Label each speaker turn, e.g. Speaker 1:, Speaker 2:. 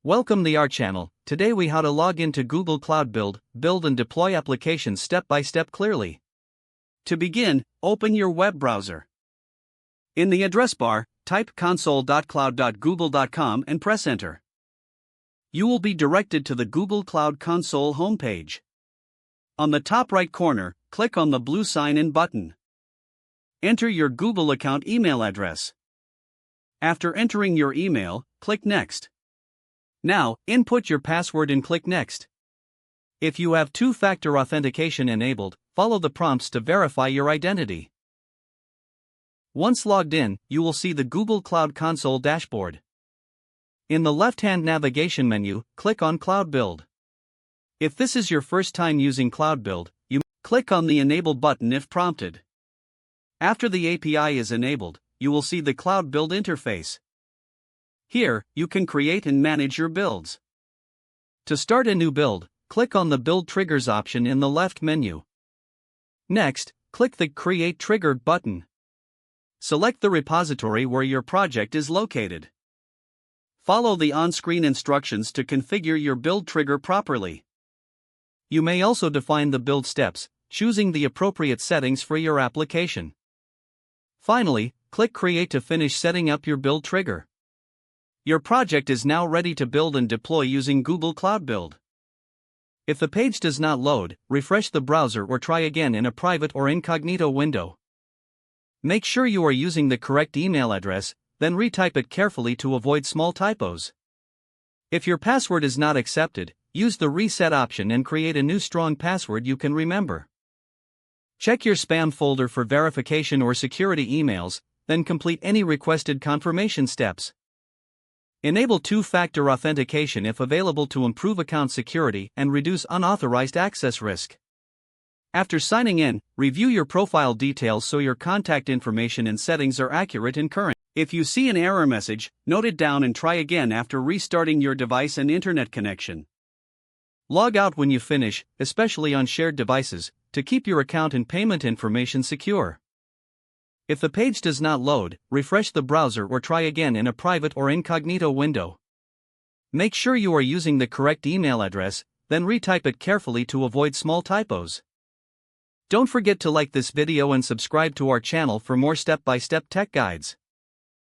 Speaker 1: Welcome to our channel. Today we how to log into Google Cloud build and deploy applications step by step clearly. To begin, open your web browser. In the address bar, type console.cloud.google.com and press enter. You will be directed to the Google Cloud Console homepage. On the top right corner, click on the blue sign in button. Enter your Google account email address. After entering your email, click Next. Now, input your password and click Next. If you have two-factor authentication enabled, follow the prompts to verify your identity. Once logged in, you will see the Google Cloud Console dashboard. In the left-hand navigation menu, click on Cloud Build. If this is your first time using Cloud Build, you click on the Enable button if prompted. After the API is enabled, you will see the Cloud Build interface. Here, you can create and manage your builds. To start a new build, click on the Build Triggers option in the left menu. Next, click the Create Trigger button. Select the repository where your project is located. Follow the on-screen instructions to configure your build trigger properly. You may also define the build steps, choosing the appropriate settings for your application. Finally, click Create to finish setting up your build trigger. Your project is now ready to build and deploy using Google Cloud Build. If the page does not load, refresh the browser or try again in a private or incognito window. Make sure you are using the correct email address, then retype it carefully to avoid small typos. If your password is not accepted, use the reset option and create a new strong password you can remember. Check your spam folder for verification or security emails, then complete any requested confirmation steps. Enable two-factor authentication if available to improve account security and reduce unauthorized access risk. After signing in, review your profile details so your contact information and settings are accurate and current. If you see an error message, note it down and try again after restarting your device and internet connection. Log out when you finish, especially on shared devices, to keep your account and payment information secure. If the page does not load, refresh the browser or try again in a private or incognito window. Make sure you are using the correct email address, then retype it carefully to avoid small typos. Don't forget to like this video and subscribe to our channel for more step-by-step tech guides.